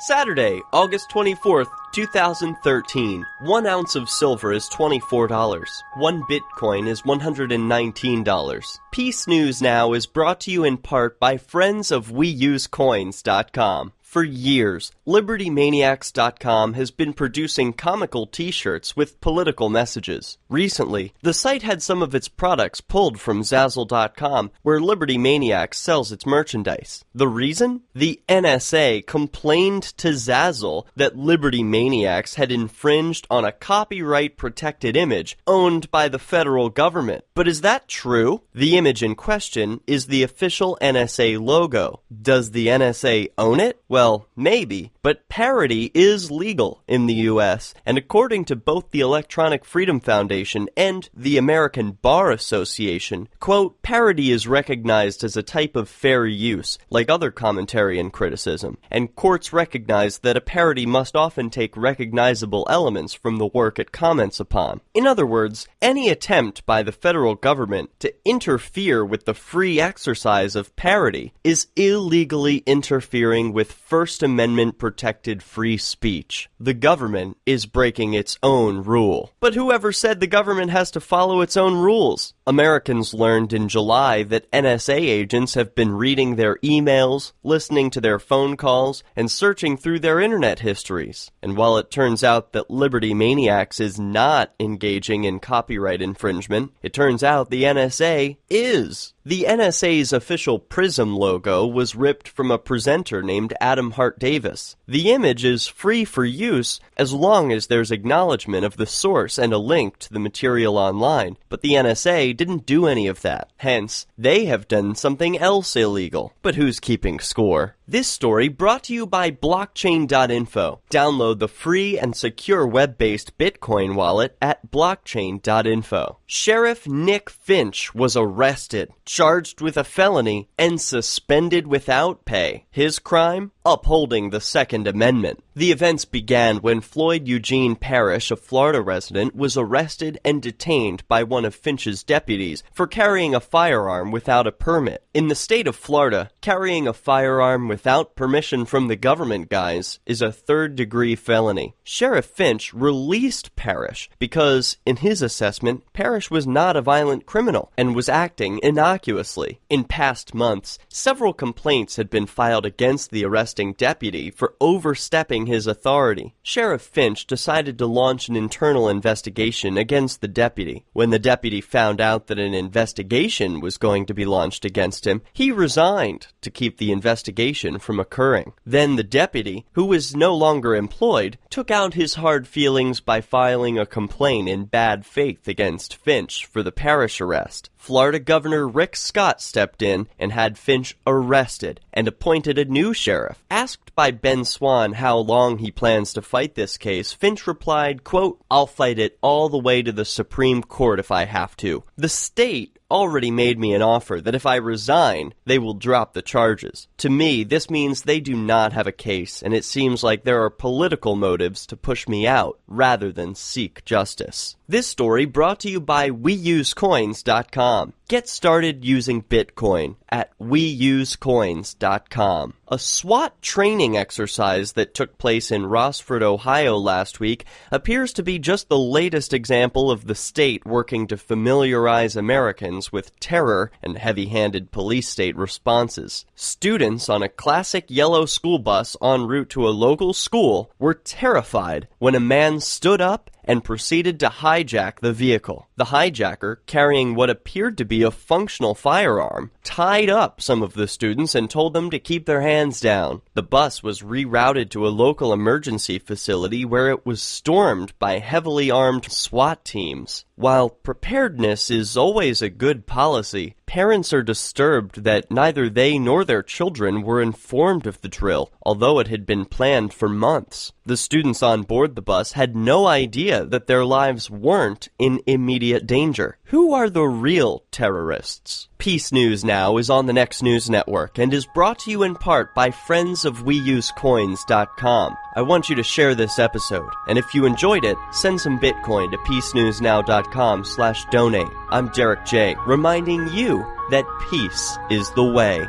Saturday, August 24th, 2013. 1 ounce of silver is $24. 1 Bitcoin is $119. Peace News Now is brought to you in part by friends of WeUseCoins.com. For years, LibertyManiacs.com has been producing comical t-shirts with political messages. Recently, the site had some of its products pulled from Zazzle.com, where Liberty Maniacs sells its merchandise. The reason? The NSA complained to Zazzle that Liberty Maniacs had infringed on a copyright-protected image owned by the federal government. But is that true? The image in question is the official NSA logo. Does the NSA own it? Well, maybe, but parody is legal in the U.S., and according to both the Electronic Freedom Foundation and the American Bar Association, quote, parody is recognized as a type of fair use, like other commentary and criticism, and courts recognize that a parody must often take recognizable elements from the work it comments upon. In other words, any attempt by the federal government to interfere with the free exercise of parody is illegally interfering with First Amendment protected free speech. The government is breaking its own rule. But whoever said the government has to follow its own rules? Americans learned in July that NSA agents have been reading their emails, listening to their phone calls, and searching through their internet histories. And while it turns out that Liberty Maniacs is not engaging in copyright infringement, it turns out the NSA is. The NSA's official PRISM logo was ripped from a presenter named Adam Hart Davis. The image is free for use as long as there's acknowledgement of the source and a link to the material online, but the NSA didn't do any of that. Hence, they have done something else illegal. But who's keeping score? This story brought to you by blockchain.info. Download the free and secure web-based Bitcoin wallet at blockchain.info. Sheriff Nick Finch was arrested, charged with a felony, and suspended without pay. His crime? Upholding the Second Amendment. The events began when Floyd Eugene Parrish, a Florida resident, was arrested and detained by one of Finch's deputies for carrying a firearm without a permit. In the state of Florida, carrying a firearm without permission from the government guys is a third-degree felony. Sheriff Finch released Parrish because, in his assessment, Parrish was not a violent criminal and was acting innocuously. In past months, several complaints had been filed against the arresting deputy for overstepping his authority. Sheriff Finch decided to launch an internal investigation against the deputy. When the deputy found out that an investigation was going to be launched against him, he resigned to keep the investigation from occurring. Then the deputy, who was no longer employed, took out his hard feelings by filing a complaint in bad faith against Finch for the Parrish arrest. Florida Governor Rick Scott stepped in and had Finch arrested and appointed a new sheriff. Asked by Ben Swan how long he plans to fight this case, Finch replied, quote, "I'll fight it all the way to the Supreme Court if I have to. The state already made me an offer that if I resign, they will drop the charges. To me, this means they do not have a case, and it seems like there are political motives to push me out rather than seek justice." This story brought to you by WeUseCoins.com. Get started using Bitcoin at WeUseCoins.com. A SWAT training exercise that took place in Rossford, Ohio last week appears to be just the latest example of the state working to familiarize Americans with terror and heavy-handed police state responses. Students on a classic yellow school bus en route to a local school were terrified when a man stood up and proceeded to hijack the vehicle. The hijacker, carrying what appeared to be a functional firearm, tied up some of the students and told them to keep their hands down. The bus was rerouted to a local emergency facility where it was stormed by heavily armed SWAT teams. While preparedness is always a good policy, parents are disturbed that neither they nor their children were informed of the drill, although it had been planned for months. The students on board the bus had no idea that their lives weren't in immediate danger. Who are the real terrorists? Peace News Now is on the Next News Network and is brought to you in part by friends of WeUseCoins.com. I want you to share this episode, and if you enjoyed it, send some Bitcoin to peacenewsnow.com/donate. I'm Derek J, reminding you that peace is the way.